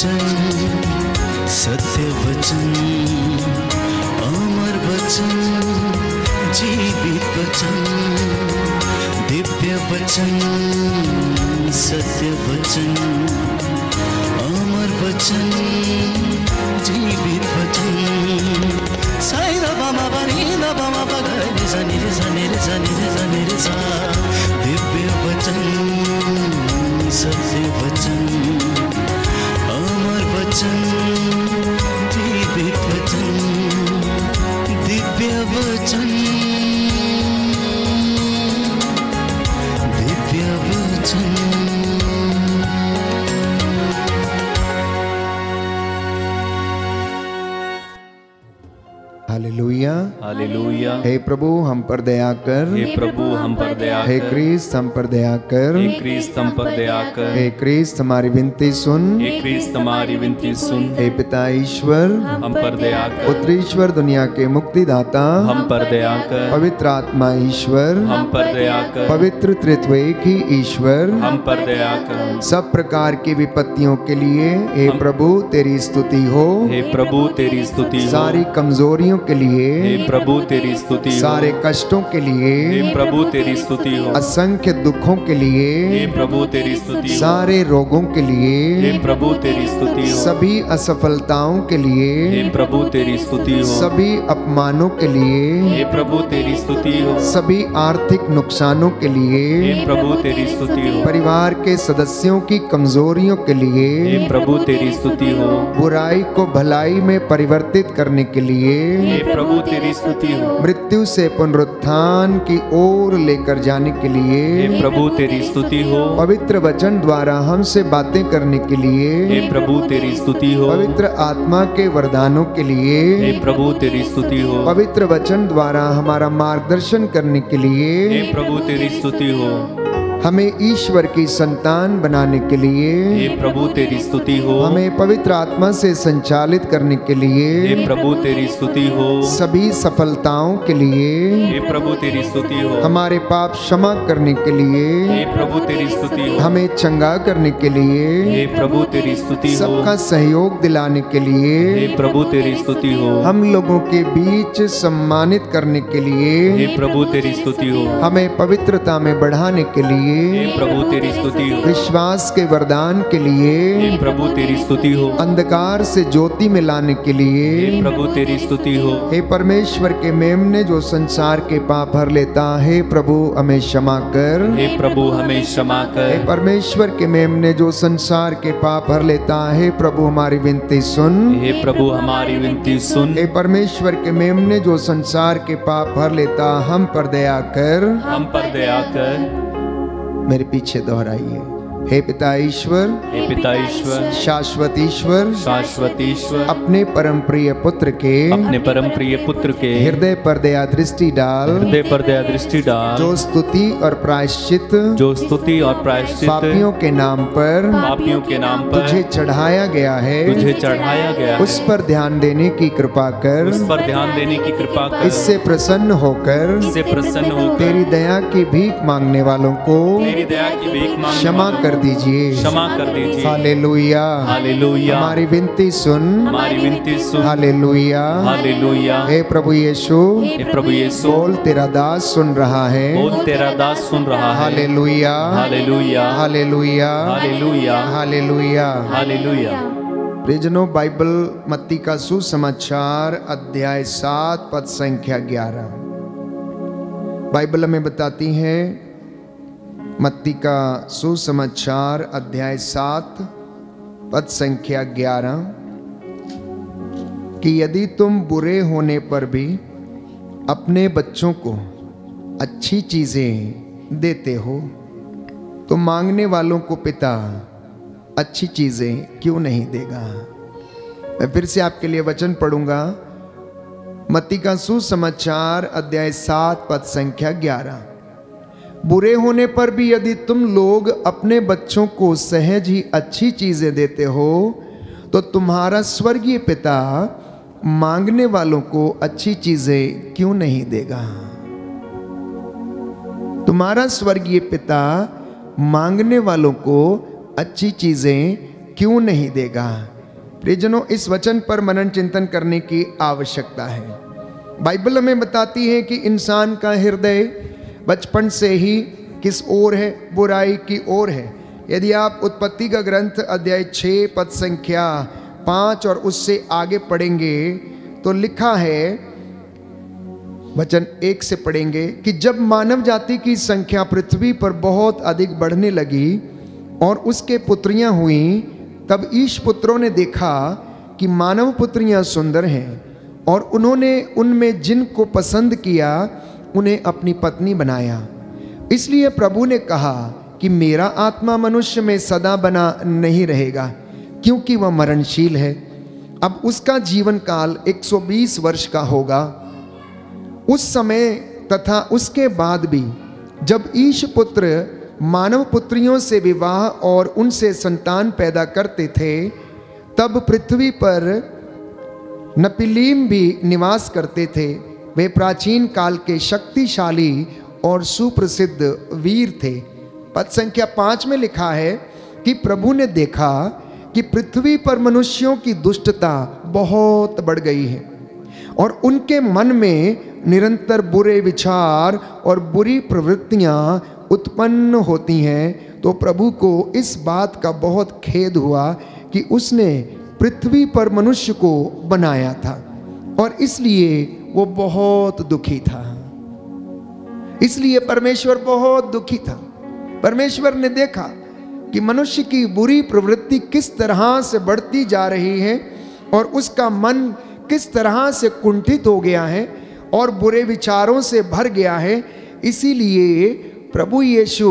वचन, सत्य वचन, अमर वचन, जीवित वचन, दिव्य वचन, सत्य वचन, अमर वचन, जीवित वचन। साई बाबा बाबा रे बाबा बाबा रे सा रे सा रे सा रे सा रे सा। दिव्य वचन, सत्य वचन, अमर वचन, जीवित वचन, दिव्य वचन, दिव्य वचन। Hallelujah, hallelujah. हे प्रभु हम पर दया कर, हे प्रभु हम पर दया कर, हे क्रिस्त हम पर दया कर, हे क्रिस्त हम पर दया कर, हे क्रिस्त हमारी विनती सुन, हे क्रिस्त हमारी विनती सुन। हे पिता ईश्वर हम पर दया कर, पुत्र ईश्वर दुनिया के मुक्तिदाता हम पर दया कर, पवित्र आत्मा ईश्वर हम पर दया कर, पवित्र त्रित्व एक ही ईश्वर हम पर दया कर। सब प्रकार की विपत्तियों के लिए हे प्रभु तेरी स्तुति हो, हे प्रभु तेरी स्तुति हो, सारी कमजोरियों के लिए हे प्रभु तेरी स्तुति हो, सारे कष्टों के लिए हे प्रभु तेरी स्तुति हो, असंख्य दुखों के लिए हे प्रभु तेरी स्तुति हो, सारे रोगों के लिए हे प्रभु तेरी स्तुति हो, सभी असफलताओं के लिए हे प्रभु तेरी स्तुति हो, सभी अपमानों के लिए हे प्रभु तेरी स्तुति हो, सभी आर्थिक नुकसानों के लिए हे प्रभु तेरी स्तुति हो, परिवार के सदस्यों की कमजोरियों के लिए हे प्रभु तेरी स्तुति हो, बुराई को भलाई में परिवर्तित करने के लिए हे प्रभु तेरी स्तुति हो, मृत्यु से पुनरुत्थान की ओर लेकर जाने के लिए हे प्रभु तेरी स्तुति हो, पवित्र वचन द्वारा हमसे बातें करने के लिए हे प्रभु तेरी स्तुति हो, पवित्र आत्मा के वरदानों के लिए हे प्रभु तेरी स्तुति हो, पवित्र वचन द्वारा हमारा मार्गदर्शन करने के लिए हे प्रभु तेरी स्तुति हो, हमें ईश्वर की संतान बनाने के लिए हे प्रभु तेरी स्तुति हो, हमें पवित्र आत्मा से संचालित करने के लिए हे प्रभु तेरी स्तुति हो, सभी सफलताओं के लिए हे प्रभु तेरी स्तुति हो, हमारे पाप क्षमा करने के लिए हे प्रभु तेरी स्तुति हो, हमें चंगा करने के लिए हे प्रभु तेरी स्तुति हो, सबका सहयोग दिलाने के लिए हे प्रभु तेरी स्तुति हो, हम लोगों के बीच सम्मानित करने के लिए हे प्रभु तेरी स्तुति हो, हमें पवित्रता में बढ़ाने के लिए हे प्रभु तेरी स्तुति हो, विश्वास के वरदान के लिए हे प्रभु तेरी स्तुति हो, अंधकार से ज्योति में लाने के लिए हे प्रभु तेरी स्तुति हो, हे परमेश्वर के मेमने जो संसार के पाप भर लेता है प्रभु हमें क्षमा कर। हे प्रभु हमें क्षमा हे कर, परमेश्वर के मेमने जो संसार के पाप भर लेता है प्रभु हमारी विनती सुन। हे प्रभु हमारी विनती सुन, हे परमेश्वर के मेमने जो संसार के पाप भर लेता हम पर दया कर। हम पर दया कर। मेरे पीछे दोहराइए। हे पिता ईश्वर, हे पिता ईश्वर, शाश्वत ईश्वर, शाश्वत ईश्वर, अपने परम प्रिय पुत्र के अपने परम प्रिय पुत्र के हृदय पर दया दृष्टि डाल, हृदय पर दया दृष्टि डाल, जो स्तुति और प्रायश्चित जो स्तुति और प्रायश्चित पापियों के नाम पर पापियों के नाम पर तुझे चढ़ाया गया है, तुझे चढ़ाया गया उस पर ध्यान देने की कृपा कर। उस पर ध्यान देने की कृपा कर। इससे प्रसन्न होकर इससे प्रसन्न होकर तेरी दया की भीख मांगने वालों को तेरी दया की भीख मांगने क्षमा वालों कर दीजिए। क्षमा कर दीजिए। हालेलुया, हालेलुया, हमारी विनती सुन। हमारी विनती सुन। हालेलुया, हालेलुया, हे प्रभु यीशु, हे प्रभु यीशु, बोल तेरा दास सुन रहा है। बोल तेरा दास सुन रहा है। Hallelujah, hallelujah, hallelujah, hallelujah, hallelujah. Hallelujah. प्रियजनों, बाइबल मत्ती का सुसमाचार अध्याय 7 पद संख्या 11 बाइबल हमें बताती है, मत्ती का सुसमाचार अध्याय 7 पद संख्या 11 कि यदि तुम बुरे होने पर भी अपने बच्चों को अच्छी चीजें देते हो तो मांगने वालों को पिता अच्छी चीजें क्यों नहीं देगा। मैं फिर से आपके लिए वचन पढ़ूंगा। मत्ती का सुसमाचार अध्याय 7 पद संख्या 11। बुरे होने पर भी यदि तुम लोग अपने बच्चों को सहज ही अच्छी चीजें देते हो तो तुम्हारा स्वर्गीय पिता मांगने वालों को अच्छी चीजें क्यों नहीं देगा। तुम्हारा स्वर्गीय पिता मांगने वालों को अच्छी चीजें क्यों नहीं देगा। प्रियजनों, इस वचन पर मनन चिंतन करने की आवश्यकता है। बाइबल हमें बताती है कि इंसान का हृदय बचपन से ही किस ओर है? बुराई की ओर है। यदि आप उत्पत्ति का ग्रंथ अध्याय 6 पद संख्या 5 और उससे आगे पढ़ेंगे तो लिखा है, वचन 1 से पढ़ेंगे कि जब मानव जाति की संख्या पृथ्वी पर बहुत अधिक बढ़ने लगी और उसके पुत्रियां हुई, तब ईश पुत्रों ने देखा कि मानव पुत्रियां सुंदर हैं और उन्होंने उनमें जिनको पसंद किया उन्हें अपनी पत्नी बनाया। इसलिए प्रभु ने कहा कि मेरा आत्मा मनुष्य में सदा बना नहीं रहेगा, क्योंकि वह मरणशील है। अब उसका जीवन काल 120 वर्ष का होगा। उस समय तथा उसके बाद भी जब ईश पुत्र मानव पुत्रियों से विवाह और उनसे संतान पैदा करते थे, तब पृथ्वी पर नपिलीम भी निवास करते थे। वे प्राचीन काल के शक्तिशाली और सुप्रसिद्ध वीर थे। पद संख्या 5 में लिखा है कि प्रभु ने देखा कि पृथ्वी पर मनुष्यों की दुष्टता बहुत बढ़ गई है और उनके मन में निरंतर बुरे विचार और बुरी प्रवृत्तियां उत्पन्न होती हैं। तो प्रभु को इस बात का बहुत खेद हुआ कि उसने पृथ्वी पर मनुष्य को बनाया था और इसलिए वो बहुत दुखी था। इसलिए परमेश्वर बहुत दुखी था। परमेश्वर ने देखा कि मनुष्य की बुरी प्रवृत्ति किस तरह से बढ़ती जा रही है और उसका मन किस तरह से कुंठित हो गया है और बुरे विचारों से भर गया है। इसीलिए प्रभु यीशु,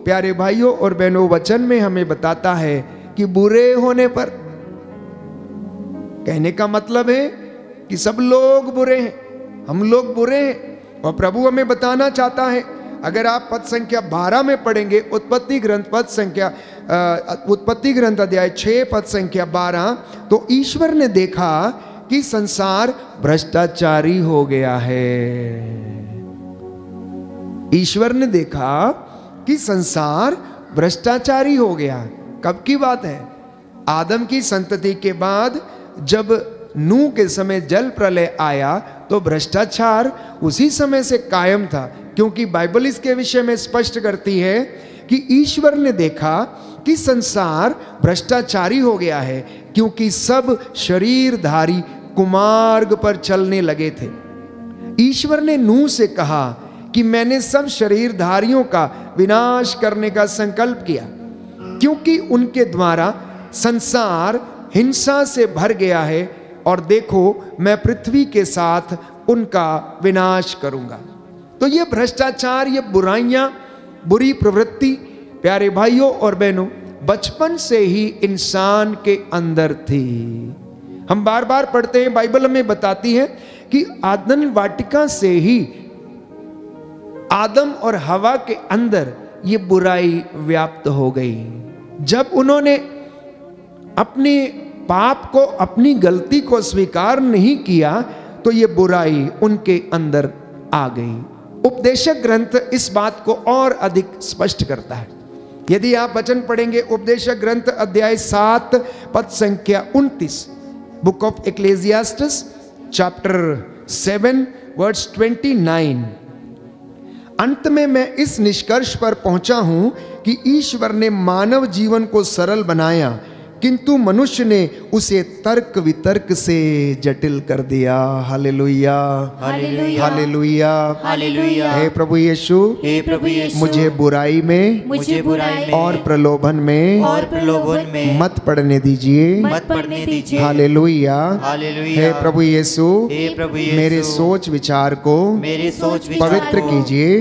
प्यारे भाइयों और बहनों, वचन में हमें बताता है कि बुरे होने पर, कहने का मतलब है कि सब लोग बुरे हैं, हम लोग बुरे हैं। और प्रभु हमें बताना चाहता है, अगर आप पद संख्या 12 में पढ़ेंगे, उत्पत्ति ग्रंथ अध्याय 6 पद संख्या 12, तो ईश्वर ने देखा कि संसार भ्रष्टाचारी हो गया है। ईश्वर ने देखा कि संसार भ्रष्टाचारी हो गया। कब की बात है? आदम की संतति के बाद जब नूह के समय जल प्रलय आया तो भ्रष्टाचार उसी समय से कायम था, क्योंकि बाइबल इसके विषय में स्पष्ट करती है कि ईश्वर ने देखा कि संसार भ्रष्टाचारी हो गया है, क्योंकि सब शरीरधारी कुमार्ग पर चलने लगे थे। ईश्वर ने नूह से कहा कि मैंने सब शरीरधारियों का विनाश करने का संकल्प किया, क्योंकि उनके द्वारा संसार हिंसा से भर गया है, और देखो मैं पृथ्वी के साथ उनका विनाश करूंगा। तो ये भ्रष्टाचार, ये बुराइयां, बुरी प्रवृत्ति, प्यारे भाइयों और बहनों, बचपन से ही इंसान के अंदर थी। हम बार बार पढ़ते हैं, बाइबल हमें बताती है कि आदम वाटिका से ही आदम और हवा के अंदर ये बुराई व्याप्त हो गई। जब उन्होंने अपने पाप को, अपनी गलती को स्वीकार नहीं किया, तो ये बुराई उनके अंदर आ गई। उपदेशक ग्रंथ इस बात को और अधिक स्पष्ट करता है। यदि आप वचन पढ़ेंगे, उपदेशक ग्रंथ अध्याय 7 पद संख्या 29, बुक ऑफ एक्लेसियास्टिस चैप्टर 7 वर्स 29, अंत में मैं इस निष्कर्ष पर पहुंचा हूं कि ईश्वर ने मानव जीवन को सरल बनाया, किंतु मनुष्य ने उसे तर्क वितर्क से जटिल कर दिया। Hallelujah, hallelujah, hallelujah, hallelujah. हे प्रभु यीशु, हे प्रभु यीशु, मुझे बुराई में और प्रलोभन में मत पड़ने दीजिए। Hallelujah, hallelujah. हे प्रभु यीशु, हे प्रभु यीशु, मेरे सोच विचार को पवित्र कीजिए।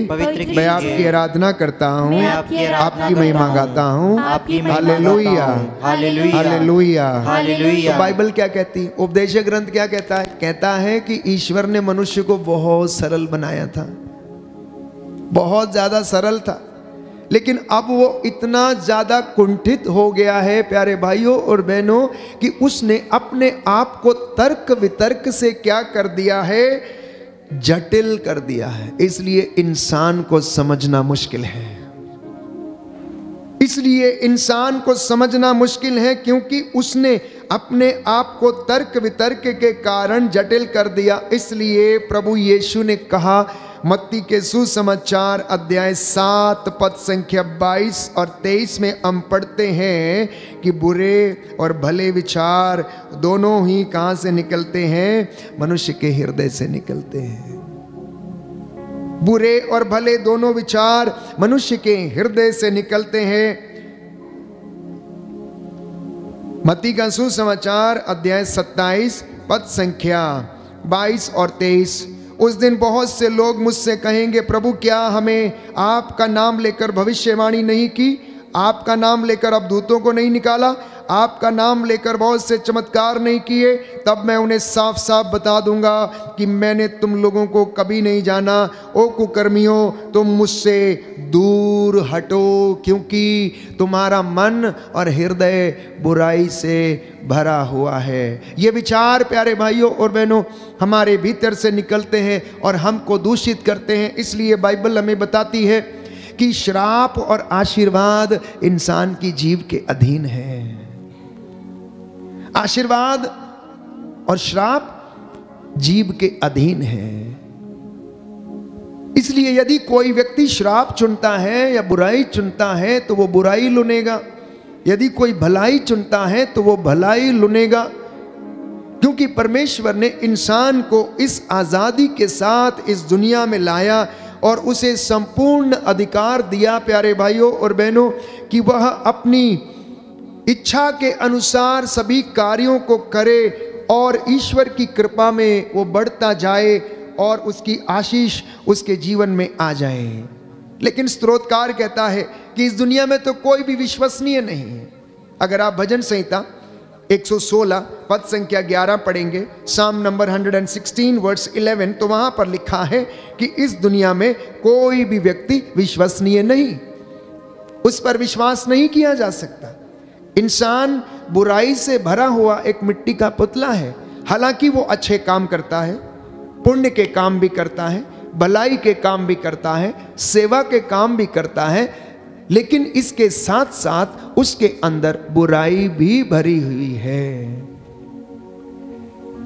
मैं आपकी आराधना करता हूँ, आपकी महिमा गाता हूँ। Hallelujah, hallelujah, hallelujah, hallelujah. तो बाइबल क्या कहती, उपदेशक ग्रंथ क्या कहता है? कहता है कि ईश्वर ने मनुष्य को बहुत सरल बनाया था, बहुत ज्यादा सरल था, लेकिन अब वो इतना ज्यादा कुंठित हो गया है, प्यारे भाइयों और बहनों, कि उसने अपने आप को तर्क वितर्क से क्या कर दिया है? जटिल कर दिया है। इसलिए इंसान को समझना मुश्किल है। इसलिए इंसान को समझना मुश्किल है, क्योंकि उसने अपने आप को तर्क वितर्क के कारण जटिल कर दिया। इसलिए प्रभु यीशु ने कहा, मत्ती के सुसमाचार अध्याय 7 पद संख्या 22 और 23 में हम पढ़ते हैं कि बुरे और भले विचार दोनों ही कहां से निकलते हैं? मनुष्य के हृदय से निकलते हैं। बुरे और भले दोनों विचार मनुष्य के हृदय से निकलते हैं। मत्ती का सुसमाचार अध्याय 27 पद संख्या 22 और 23। उस दिन बहुत से लोग मुझसे कहेंगे, प्रभु क्या हमें आपका नाम लेकर भविष्यवाणी नहीं की? आपका नाम लेकर अवधूतों को नहीं निकाला? आपका नाम लेकर बहुत से चमत्कार नहीं किए? तब मैं उन्हें साफ साफ बता दूंगा कि मैंने तुम लोगों को कभी नहीं जाना। ओ कुकर्मियों, तुम मुझसे दूर हटो, क्योंकि तुम्हारा मन और हृदय बुराई से भरा हुआ है। ये विचार प्यारे भाइयों और बहनों हमारे भीतर से निकलते हैं और हमको दूषित करते हैं। इसलिए बाइबल हमें बताती है कि श्राप और आशीर्वाद इंसान की जीव के अधीन है। आशीर्वाद और श्राप जीव के अधीन है। इसलिए यदि कोई व्यक्ति श्राप चुनता है या बुराई चुनता है तो वो बुराई लुनेगा, यदि कोई भलाई चुनता है तो वो भलाई लुनेगा, क्योंकि परमेश्वर ने इंसान को इस आजादी के साथ इस दुनिया में लाया और उसे संपूर्ण अधिकार दिया प्यारे भाइयों और बहनों कि वह अपनी इच्छा के अनुसार सभी कार्यों को करे और ईश्वर की कृपा में वो बढ़ता जाए और उसकी आशीष उसके जीवन में आ जाए। लेकिन स्तोत्रकार कहता है कि इस दुनिया में तो कोई भी विश्वसनीय नहीं है। अगर आप भजन संहिता 116 पद संख्या 11 पढ़ेंगे, साम नंबर 116 वर्स 11, तो वहां पर लिखा है कि इस दुनिया में कोई भी व्यक्ति विश्वसनीय नहीं, उस पर विश्वास नहीं किया जा सकता। इंसान बुराई से भरा हुआ एक मिट्टी का पुतला है। हालांकि वो अच्छे काम करता है, पुण्य के काम भी करता है, भलाई के काम भी करता है, सेवा के काम भी करता है, लेकिन इसके साथ साथ उसके अंदर बुराई भी भरी हुई है।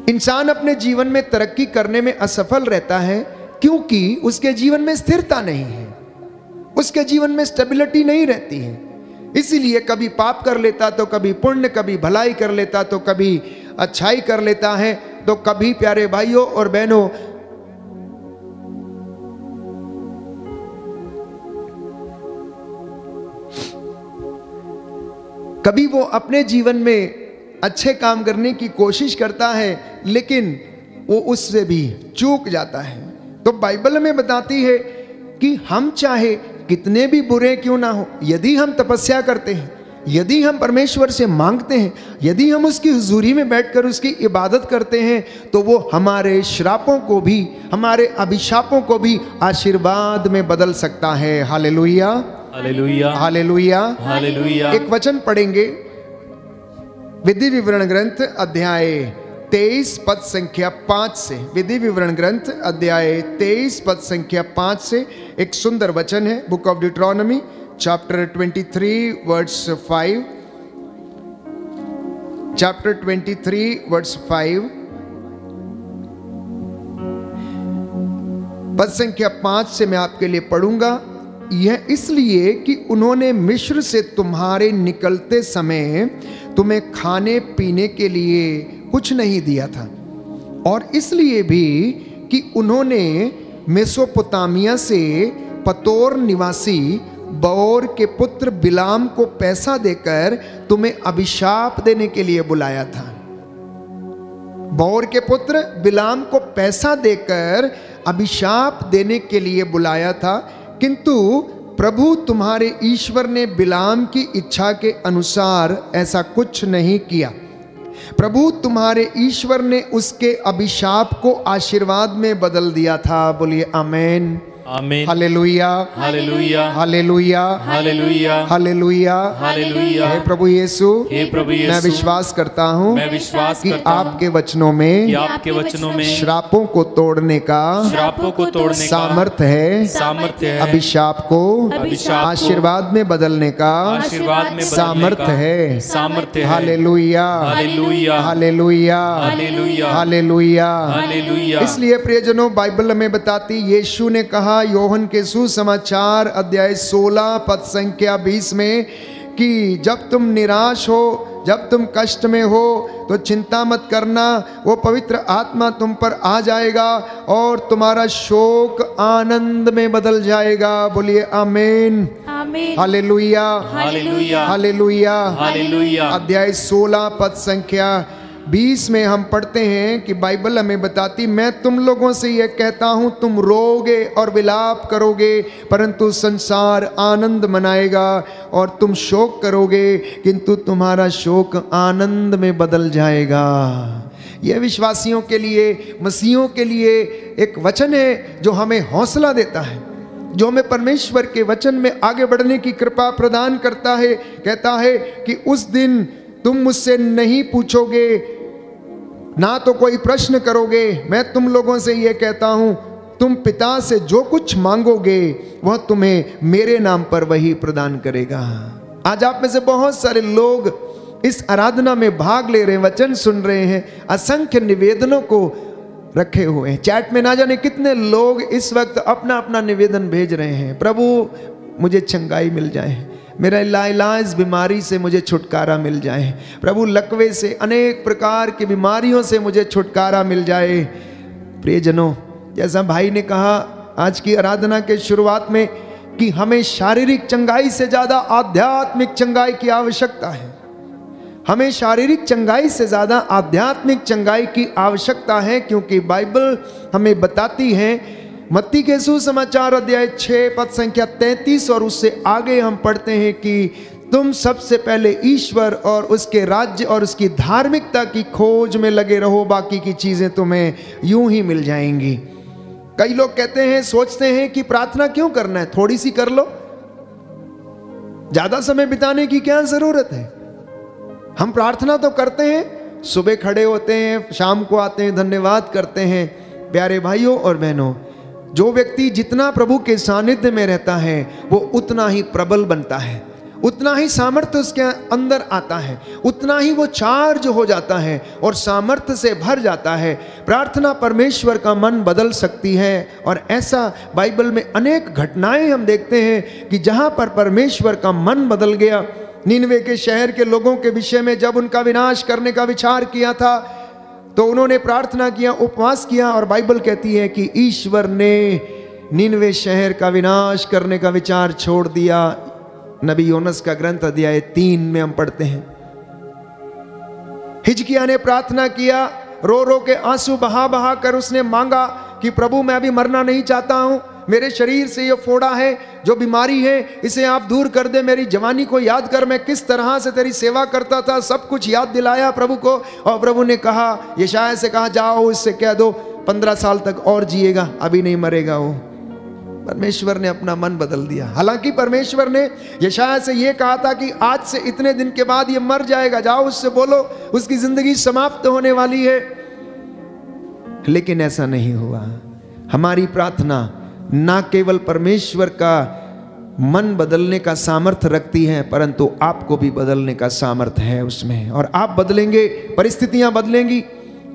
इंसान अपने जीवन में तरक्की करने में असफल रहता है क्योंकि उसके जीवन में स्थिरता नहीं है, उसके जीवन में स्टेबिलिटी नहीं रहती है। इसीलिए कभी पाप कर लेता तो कभी पुण्य, कभी भलाई कर लेता तो कभी अच्छाई कर लेता है, तो कभी प्यारे भाइयों और बहनों कभी वो अपने जीवन में अच्छे काम करने की कोशिश करता है लेकिन वो उससे भी चूक जाता है। तो बाइबल में बताती है कि हम चाहे कितने भी बुरे क्यों ना हो, यदि हम तपस्या करते हैं, यदि हम परमेश्वर से मांगते हैं, यदि हम उसकी हुजूरी में बैठकर उसकी इबादत करते हैं, तो वो हमारे श्रापों को भी, हमारे अभिशापों को भी आशीर्वाद में बदल सकता है। Hallelujah, hallelujah, hallelujah, hallelujah. एक वचन पढ़ेंगे, विधि विवरण ग्रंथ अध्याय 23 पद संख्या 5 से। विधि विवरण ग्रंथ अध्याय 23 पद संख्या 5 से एक सुंदर वचन है। Book of Deuteronomy chapter 23 verse 5, chapter 23 verse 5 पद संख्या 5 से मैं आपके लिए पढ़ूंगा। यह इसलिए कि उन्होंने मिस्र से तुम्हारे निकलते समय तुम्हें खाने पीने के लिए कुछ नहीं दिया था, और इसलिए भी कि उन्होंने मेसोपोटामिया से पतोर निवासी बओर के पुत्र बिलाम को पैसा देकर तुम्हें अभिशाप देने के लिए बुलाया था। बओर के पुत्र बिलाम को पैसा देकर अभिशाप देने के लिए बुलाया था, किंतु प्रभु तुम्हारे ईश्वर ने बिलाम की इच्छा के अनुसार ऐसा कुछ नहीं किया। प्रभु तुम्हारे ईश्वर ने उसके अभिशाप को आशीर्वाद में बदल दिया था। बोलिए amen. Amen. Hallelujah, hallelujah, hallelujah, hallelujah, hallelujah. Hallelujah. हे प्रभु यीशु, हे प्रभु यीशु, मैं विश्वास करता हूँ मैं विश्वास कि करता हूँ आपके वचनों में कि आपके वचनों में श्रापों को तोड़ने का श्रापों को तोड़ने का सामर्थ्य है, सामर्थ्य है, अभिशाप को अभिशाप को आशीर्वाद में बदलने का आशीर्वाद में बदलने सामर्थ्य का है। सामर्थ्य है। Hallelujah, hallelujah, hallelujah, hallelujah, hallelujah. Hallelujah. इसलिए प्रियजनों, बाइबल हमें बताती, यीशु ने कहा योहन के सुसमाचार अध्याय 16 पद संख्या 20 में कि जब तुम निराश हो, जब तुम कष्ट में हो तो चिंता मत करना, वो पवित्र आत्मा तुम पर आ जाएगा और तुम्हारा शोक आनंद में बदल जाएगा। बोलिए आमीन, आमीन, हालेलुया, हालेलुया, हालेलुया। हालेलुया। अध्याय 16 पद संख्या 20 में हम पढ़ते हैं कि बाइबल हमें बताती, मैं तुम लोगों से यह कहता हूं, तुम रोगे और विलाप करोगे परंतु संसार आनंद मनाएगा, और तुम शोक करोगे किंतु तुम्हारा शोक आनंद में बदल जाएगा। यह विश्वासियों के लिए, मसीहों के लिए एक वचन है जो हमें हौसला देता है, जो हमें परमेश्वर के वचन में आगे बढ़ने की कृपा प्रदान करता है। कहता है कि उस दिन तुम मुझसे नहीं पूछोगे, ना तो कोई प्रश्न करोगे। मैं तुम लोगों से यह कहता हूं, तुम पिता से जो कुछ मांगोगे वह तुम्हें मेरे नाम पर वही प्रदान करेगा। आज आप में से बहुत सारे लोग इस आराधना में भाग ले रहे हैं, वचन सुन रहे हैं, असंख्य निवेदनों को रखे हुए हैं। चैट में ना जाने कितने लोग इस वक्त अपना अपना निवेदन भेज रहे हैं। प्रभु मुझे चंगाई मिल जाए, मेरा लाइलाज बीमारी से मुझे छुटकारा मिल जाए, प्रभु लकवे से, अनेक प्रकार की बीमारियों से मुझे छुटकारा मिल जाए। प्रियजनों, जैसा भाई ने कहा आज की आराधना के शुरुआत में कि हमें शारीरिक चंगाई से ज़्यादा आध्यात्मिक चंगाई की आवश्यकता है। हमें शारीरिक चंगाई से ज़्यादा आध्यात्मिक चंगाई की आवश्यकता है, क्योंकि बाइबल हमें बताती है, मत्ती के सुसमाचार अध्याय 6 पद संख्या 33 और उससे आगे हम पढ़ते हैं कि तुम सबसे पहले ईश्वर और उसके राज्य और उसकी धार्मिकता की खोज में लगे रहो, बाकी की चीज़ें तुम्हें यूं ही मिल जाएंगी। कई लोग कहते हैं, सोचते हैं कि प्रार्थना क्यों करना है, थोड़ी सी कर लो, ज़्यादा समय बिताने की क्या ज़रूरत है। हम प्रार्थना तो करते हैं, सुबह खड़े होते हैं, शाम को आते हैं, धन्यवाद करते हैं। प्यारे भाइयों और बहनों, जो व्यक्ति जितना प्रभु के सानिध्य में रहता है वो उतना ही प्रबल बनता है, उतना ही सामर्थ्य उसके अंदर आता है, उतना ही वो चार्ज हो जाता है और सामर्थ्य से भर जाता है। प्रार्थना परमेश्वर का मन बदल सकती है, और ऐसा बाइबल में अनेक घटनाएं हम देखते हैं कि जहां पर परमेश्वर का मन बदल गया। नीनवे के शहर के लोगों के विषय में जब उनका विनाश करने का विचार किया था तो उन्होंने प्रार्थना किया, उपवास किया, और बाइबल कहती है कि ईश्वर ने नीनवे शहर का विनाश करने का विचार छोड़ दिया। नबी योनस का ग्रंथ अध्याय 3 में हम पढ़ते हैं। हिजकिया ने प्रार्थना किया, रो रो के आंसू बहा बहा कर उसने मांगा कि प्रभु मैं अभी मरना नहीं चाहता हूं, मेरे शरीर से ये फोड़ा है, जो बीमारी है इसे आप दूर कर दे, मेरी जवानी को याद कर, मैं किस तरह से तेरी सेवा करता था, सब कुछ याद दिलाया प्रभु को। और प्रभु ने कहा, यशायाह से कहा, जाओ इससे कह दो 15 साल तक और जिएगा, अभी नहीं मरेगा वो। परमेश्वर ने अपना मन बदल दिया। हालांकि परमेश्वर ने यशायाह से ये कहा था कि आज से इतने दिन के बाद ये मर जाएगा, जाओ उससे बोलो उसकी जिंदगी समाप्त होने वाली है, लेकिन ऐसा नहीं हुआ। हमारी प्रार्थना ना केवल परमेश्वर का मन बदलने का सामर्थ्य रखती है, परंतु आपको भी बदलने का सामर्थ्य है उसमें। और आप बदलेंगे, परिस्थितियां बदलेंगी,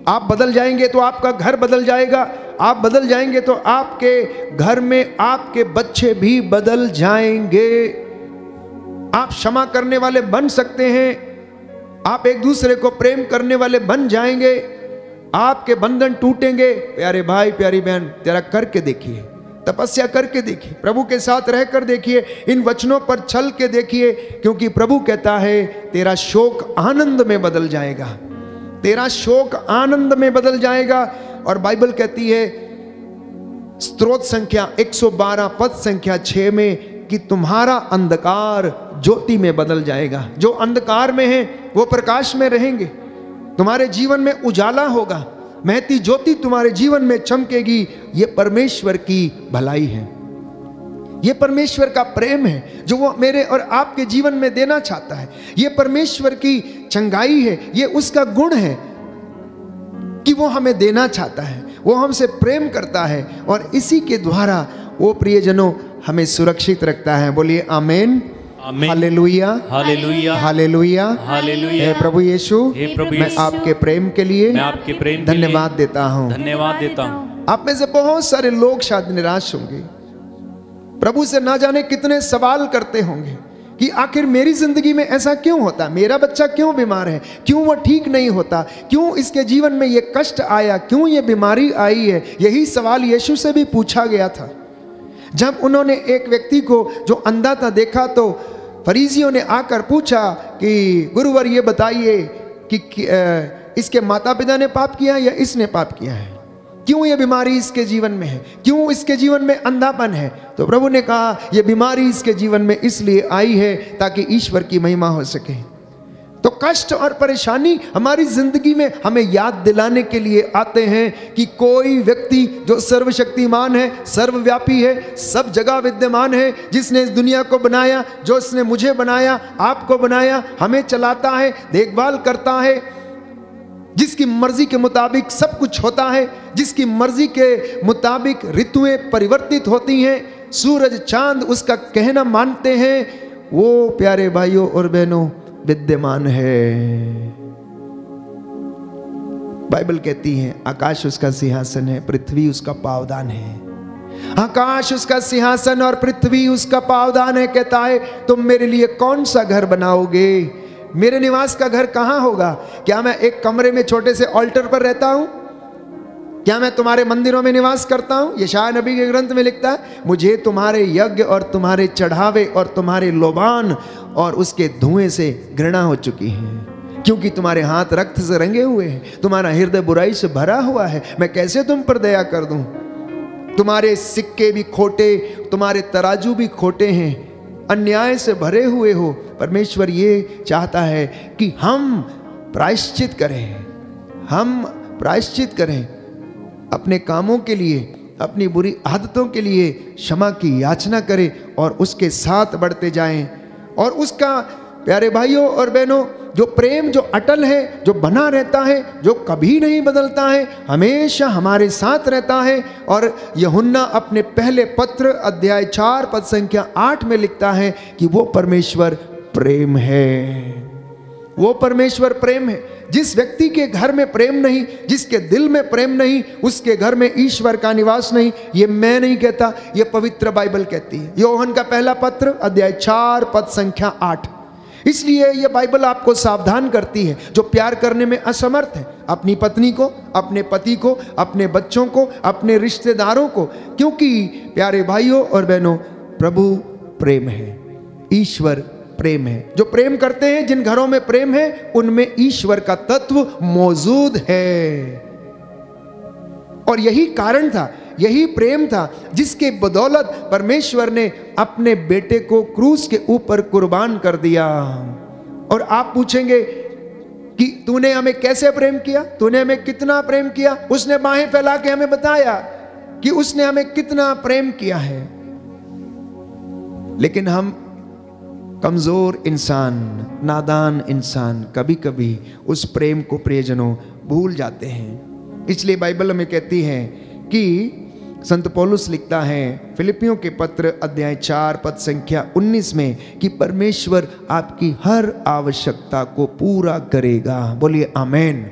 आप बदल जाएंगे तो आपका घर बदल जाएगा, आप बदल जाएंगे तो आपके घर में आपके बच्चे भी बदल जाएंगे। आप क्षमा करने वाले बन सकते हैं, आप एक दूसरे को प्रेम करने वाले बन जाएंगे, आपके बंधन टूटेंगे। प्यारे भाई प्यारी बहन, जरा करके देखिए, तपस्या करके देखिए, प्रभु के साथ रहकर देखिए, इन वचनों पर चल के देखिए, क्योंकि प्रभु कहता है तेरा शोक आनंद में बदल जाएगा, तेरा शोक आनंद में बदल जाएगा। और बाइबल कहती है स्तोत्र संख्या 112 पद संख्या 6 में कि तुम्हारा अंधकार ज्योति में बदल जाएगा। जो अंधकार में है वो प्रकाश में रहेंगे, तुम्हारे जीवन में उजाला होगा, महती ज्योति तुम्हारे जीवन में चमकेगी। ये परमेश्वर की भलाई है। ये परमेश्वर का प्रेम है जो वो मेरे और आपके जीवन में देना चाहता है। ये परमेश्वर की चंगाई है, ये उसका गुण है कि वो हमें देना चाहता है, वो हमसे प्रेम करता है और इसी के द्वारा वो प्रियजनों हमें सुरक्षित रखता है। बोलिए आमीन, हालेलुया, हालेलुया, हालेलुया, हालेलुया। हे प्रभु यीशु, हे प्रभु मैं यीशु, आपके प्रेम के लिए मैं आपके प्रेम के लिए धन्यवाद देता हूँ। धन्यवाद देता हूँ। आप में से बहुत सारे लोग शायद निराश होंगे, प्रभु से ना जाने कितने सवाल करते होंगे कि आखिर मेरी जिंदगी में ऐसा क्यों होता, मेरा बच्चा क्यों बीमार है, क्यों वो ठीक नहीं होता, क्यों इसके जीवन में ये कष्ट आया, क्यों ये बीमारी आई है। यही सवाल यीशु से भी पूछा गया था। जब उन्होंने एक व्यक्ति को जो अंधा था देखा तो फरीसियों ने आकर पूछा कि गुरुवर ये बताइए कि इसके माता पिता ने पाप किया या इसने पाप किया है, क्यों ये बीमारी इसके जीवन में है, क्यों इसके जीवन में अंधापन है। तो प्रभु ने कहा ये बीमारी इसके जीवन में इसलिए आई है ताकि ईश्वर की महिमा हो सके। तो कष्ट और परेशानी हमारी जिंदगी में हमें याद दिलाने के लिए आते हैं कि कोई व्यक्ति जो सर्वशक्तिमान है, सर्वव्यापी है, सब जगह विद्यमान है, जिसने इस दुनिया को बनाया, जो उसने मुझे बनाया, आपको बनाया, हमें चलाता है, देखभाल करता है, जिसकी मर्जी के मुताबिक सब कुछ होता है, जिसकी मर्जी के मुताबिक ऋतुएं परिवर्तित होती हैं, सूरज चांद उसका कहना मानते हैं, वो प्यारे भाइयों और बहनों विद्यमान है। बाइबल कहती है आकाश उसका सिंहासन है, पृथ्वी उसका पावदान है। आकाश उसका सिंहासन और पृथ्वी उसका पावदान है। कहता है तुम मेरे लिए कौन सा घर बनाओगे, मेरे निवास का घर कहाँ होगा? क्या मैं एक कमरे में छोटे से ऑल्टर पर रहता हूं? क्या मैं तुम्हारे मंदिरों में निवास करता हूं? यशायाह नबी के ग्रंथ में लिखता है मुझे तुम्हारे यज्ञ और तुम्हारे चढ़ावे और तुम्हारे लोबान और उसके धुएं से घृणा हो चुकी है, क्योंकि तुम्हारे हाथ रक्त से रंगे हुए हैं, तुम्हारा हृदय बुराई से भरा हुआ है। मैं कैसे तुम पर दया कर दूं? तुम्हारे सिक्के भी खोटे, तुम्हारे तराजू भी खोटे हैं, अन्याय से भरे हुए हो। परमेश्वर ये चाहता है कि हम प्रायश्चित करें, हम प्रायश्चित करें अपने कामों के लिए, अपनी बुरी आदतों के लिए क्षमा की याचना करें और उसके साथ बढ़ते जाएं। और उसका प्यारे भाइयों और बहनों जो प्रेम जो अटल है, जो बना रहता है, जो कभी नहीं बदलता है, हमेशा हमारे साथ रहता है। और यूहन्ना अपने पहले पत्र अध्याय 4 पद संख्या 8 में लिखता है कि वो परमेश्वर प्रेम है, वो परमेश्वर प्रेम है। जिस व्यक्ति के घर में प्रेम नहीं, जिसके दिल में प्रेम नहीं, उसके घर में ईश्वर का निवास नहीं। ये मैं नहीं कहता, ये पवित्र बाइबल कहती है। यूहन्ना का पहला पत्र अध्याय 4 पद संख्या 8। इसलिए ये बाइबल आपको सावधान करती है जो प्यार करने में असमर्थ है, अपनी पत्नी को, अपने पति को, अपने बच्चों को, अपने रिश्तेदारों को, क्योंकि प्यारे भाइयों और बहनों प्रभु प्रेम है, ईश्वर प्रेम है। जो प्रेम करते हैं, जिन घरों में प्रेम है, उनमें ईश्वर का तत्व मौजूद है। और यही कारण था, यही प्रेम था जिसके बदौलत परमेश्वर ने अपने बेटे को क्रूस के ऊपर कुर्बान कर दिया। और आप पूछेंगे कि तूने हमें कैसे प्रेम किया, तूने हमें कितना प्रेम किया? उसने बाहें फैला के हमें बताया कि उसने हमें कितना प्रेम किया है। लेकिन हम कमजोर इंसान, नादान इंसान कभी कभी उस प्रेम को प्रियजनों भूल जाते हैं। इसलिए बाइबल हमें कहती है कि संत पौलुस लिखता है फिलिपियों के पत्र अध्याय 4 पद संख्या 19 में कि परमेश्वर आपकी हर आवश्यकता को पूरा करेगा। बोलिए आमेन,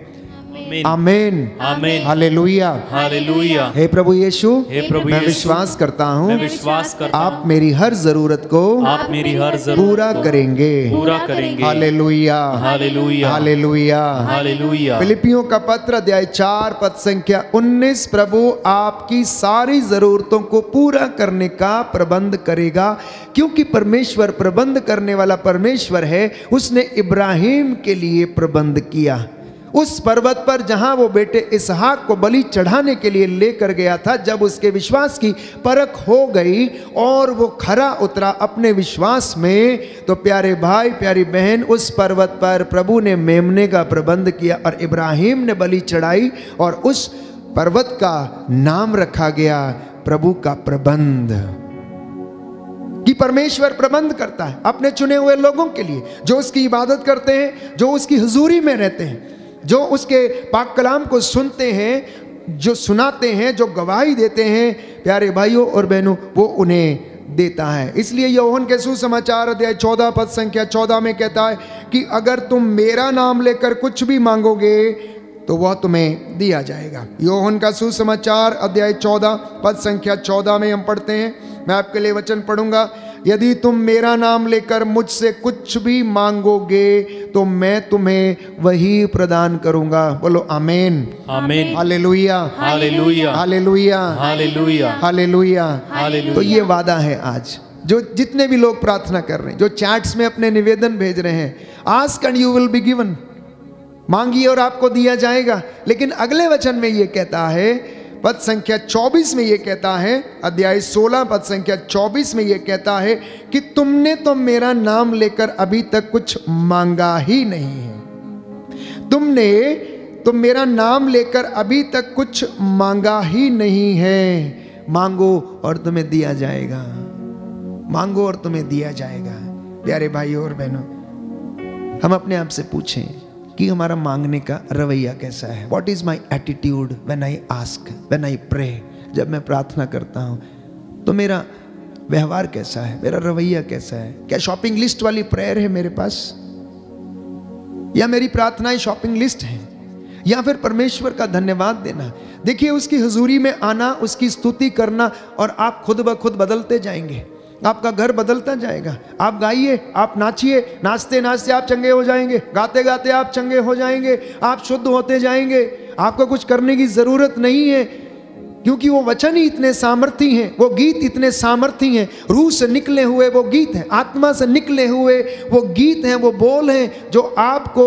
आमेन, आमेन, हालेलुया, हालेलुया। हे प्रभु यीशु, हे प्रभु मैं यीशु, विश्वास करता हूँ, मैं विश्वास करता हूँ, आप मेरी हर जरूरत को आप मेरी हर जरूरत पूरा को करेंगे, पूरा करेंगे। Hallelujah, hallelujah, hallelujah, hallelujah. फिलिपियों का पत्र अध्याय 4 पद संख्या 19, प्रभु आपकी सारी जरूरतों को पूरा करने का प्रबंध करेगा, क्योंकि परमेश्वर प्रबंध करने वाला परमेश्वर है। उसने इब्राहिम के लिए प्रबंध किया। उस पर्वत पर जहां वो बेटे इसहाक को बलि चढ़ाने के लिए लेकर गया था, जब उसके विश्वास की परख हो गई और वो खरा उतरा अपने विश्वास में, तो प्यारे भाई प्यारी बहन, उस पर्वत पर प्रभु ने मेमने का प्रबंध किया और इब्राहिम ने बलि चढ़ाई और उस पर्वत का नाम रखा गया प्रभु का प्रबंध। कि परमेश्वर प्रबंध करता है अपने चुने हुए लोगों के लिए, जो उसकी इबादत करते हैं, जो उसकी हुजूरी में रहते हैं, जो उसके पाक कलाम को सुनते हैं, जो सुनाते हैं, जो गवाही देते हैं। प्यारे भाइयों और बहनों, वो उन्हें देता है। इसलिए यूहन्ना के सुसमाचार अध्याय 14 पद संख्या 14 में कहता है कि अगर तुम मेरा नाम लेकर कुछ भी मांगोगे तो वह तुम्हें दिया जाएगा। यूहन्ना का सुसमाचार अध्याय 14 पद संख्या 14 में हम पढ़ते हैं, मैं आपके लिए वचन पढ़ूंगा। यदि तुम मेरा नाम लेकर मुझसे कुछ भी मांगोगे तो मैं तुम्हें वही प्रदान करूंगा। बोलो आमीन, आमीन, hallelujah, hallelujah, hallelujah, hallelujah, hallelujah. Hallelujah. तो ये वादा है आज, जो जितने भी लोग प्रार्थना कर रहे हैं, जो चैट्स में अपने निवेदन भेज रहे हैं, ask and you will be given, मांगिए और आपको दिया जाएगा। लेकिन अगले वचन में ये कहता है, पद संख्या 24 में ये कहता है, अध्याय 16 पद संख्या 24 में ये कहता है कि तुमने तो मेरा नाम लेकर अभी तक कुछ मांगा ही नहीं है। तुमने तो मेरा नाम लेकर अभी तक कुछ मांगा ही नहीं है। मांगो और तुम्हें दिया जाएगा, मांगो और तुम्हें दिया जाएगा। प्यारे भाइयों और बहनों, हम अपने आप से पूछें कि हमारा मांगने का रवैया कैसा है। What is my attitude when I ask, when I pray. जब मैं प्रार्थना करता हूँ तो मेरा व्यवहार कैसा है, मेरा रवैया कैसा है। क्या शॉपिंग लिस्ट वाली प्रेयर है मेरे पास, या मेरी प्रार्थनाएं शॉपिंग लिस्ट है, या फिर परमेश्वर का धन्यवाद देना। देखिए, उसकी हुजूरी में आना, उसकी स्तुति करना, और आप खुद ब खुद बदलते जाएंगे। आपका घर बदलता जाएगा। आप गाइए, आप नाचिए, नाचते नाचते आप चंगे हो जाएंगे, गाते गाते आप चंगे हो जाएंगे, आप शुद्ध होते जाएंगे। आपको कुछ करने की जरूरत नहीं है, क्योंकि वो वचन ही इतने सामर्थी हैं, वो गीत इतने सामर्थी हैं। रूह से निकले हुए वो गीत हैं, आत्मा से निकले हुए वो गीत हैं, वो बोल हैं जो आपको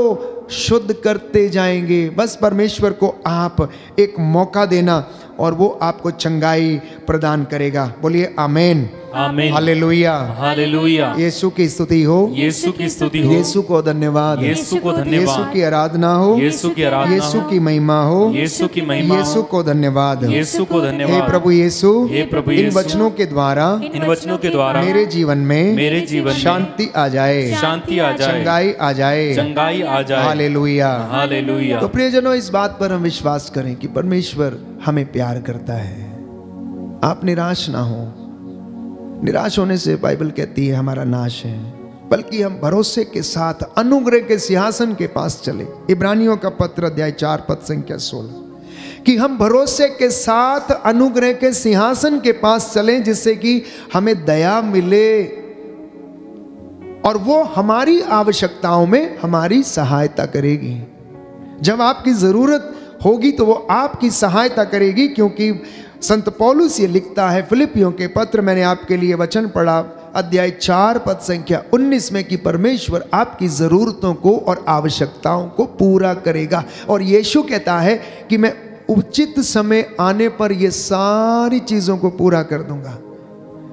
शुद्ध करते जाएंगे। बस परमेश्वर को आप एक मौका देना और वो आपको चंगाई प्रदान करेगा। बोलिए आमीन, आमीन, हालेलुया, हालेलुया। यीशु की स्तुति हो, यीशु की स्तुति हो, यीशु को धन्यवाद, यीशु को धन्यवाद, यीशु की आराधना हो, यीशु की आराधना यीशु हो, की महिमा हो, यीशु की महिमा हो, यीशु को धन्यवाद। यीशु को हे धन्यवाद। प्रभु यीशु, हे प्रभु इन यीशु, वचनों के द्वारा इन वचनों के द्वारा मेरे जीवन में शांति आ जाए, शांति आ जाए, चंगाई आ जाए, चंगाई आ जाए। Hallelujah, hallelujah. तो प्रियजनों, इस बात पर हम विश्वास करें कि परमेश्वर हमें प्यार करता है। आप निराश ना हो। निराश होने से बाइबल कहती है हमारा नाश है, बल्कि हम भरोसे के साथ अनुग्रह के सिंहासन के पास चले। इब्रानियों का पत्र अध्याय 4 पद संख्या 16, कि हम भरोसे के साथ अनुग्रह के सिंहासन के पास चलें, जिससे कि हमें दया मिले और वो हमारी आवश्यकताओं में हमारी सहायता करेगी। जब आपकी जरूरत होगी तो वो आपकी सहायता करेगी, क्योंकि संत पौलुस ये लिखता है फिलिपियों के पत्र, मैंने आपके लिए वचन पढ़ा अध्याय 4 पद संख्या 19 में, कि परमेश्वर आपकी ज़रूरतों को और आवश्यकताओं को पूरा करेगा। और यीशु कहता है कि मैं उचित समय आने पर ये सारी चीज़ों को पूरा कर दूंगा।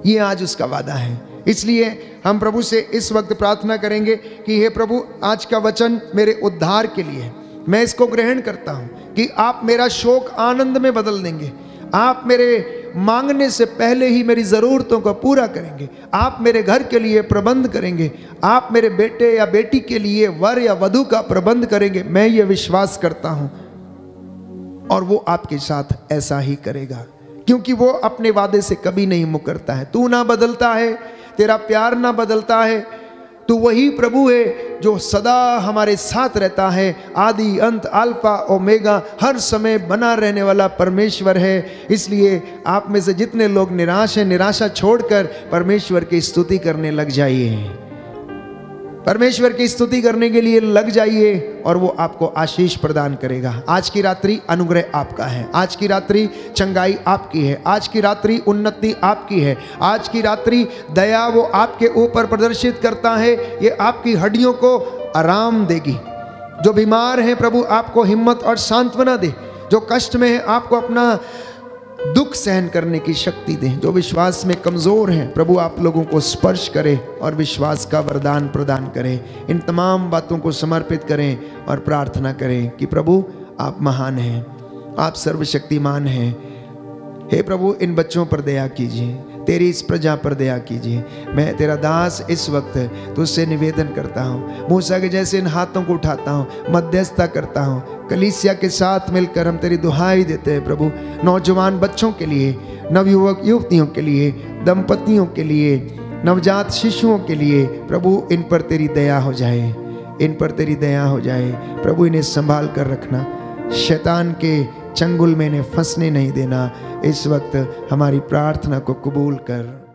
ये आज उसका वादा है। इसलिए हम प्रभु से इस वक्त प्रार्थना करेंगे कि हे प्रभु, आज का वचन मेरे उद्धार के लिए, मैं इसको ग्रहण करता हूँ कि आप मेरा शोक आनंद में बदल देंगे। आप मेरे मांगने से पहले ही मेरी ज़रूरतों को पूरा करेंगे। आप मेरे घर के लिए प्रबंध करेंगे। आप मेरे बेटे या बेटी के लिए वर या वधू का प्रबंध करेंगे। मैं ये विश्वास करता हूँ और वो आपके साथ ऐसा ही करेगा, क्योंकि वो अपने वादे से कभी नहीं मुकरता है। तू ना बदलता है, तेरा प्यार ना बदलता है। तू वही प्रभु है जो सदा हमारे साथ रहता है। आदि अंत, अल्फा ओमेगा, हर समय बना रहने वाला परमेश्वर है। इसलिए आप में से जितने लोग निराश हैं, निराशा छोड़कर परमेश्वर की स्तुति करने लग जाइए। परमेश्वर की स्तुति करने के लिए लग जाइए और वो आपको आशीष प्रदान करेगा। आज की रात्रि अनुग्रह आपका है। आज की रात्रि चंगाई आपकी है। आज की रात्रि उन्नति आपकी है। आज की रात्रि दया वो आपके ऊपर प्रदर्शित करता है। ये आपकी हड्डियों को आराम देगी। जो बीमार हैं प्रभु आपको हिम्मत और सांत्वना दे। जो कष्ट में है आपको अपना दुख सहन करने की शक्ति दें। जो विश्वास में कमज़ोर हैं प्रभु आप लोगों को स्पर्श करें और विश्वास का वरदान प्रदान करें। इन तमाम बातों को समर्पित करें और प्रार्थना करें कि प्रभु आप महान हैं, आप सर्वशक्तिमान हैं। हे प्रभु, इन बच्चों पर दया कीजिए। तेरी इस प्रजा पर दया कीजिए। मैं तेरा दास इस वक्त तुझसे निवेदन करता हूँ, मूसा के जैसे इन हाथों को उठाता हूँ, मध्यस्थता करता हूँ। कलीसिया के साथ मिलकर हम तेरी दुहाई देते हैं प्रभु, नौजवान बच्चों के लिए, नवयुवक युवतियों के लिए, दंपतियों के लिए, नवजात शिशुओं के लिए प्रभु इन पर तेरी दया हो जाए, इन पर तेरी दया हो जाए प्रभु। इन्हें संभाल कर रखना, शैतान के चंगुल में इन्हें फंसने नहीं देना। इस वक्त हमारी प्रार्थना को कबूल कर।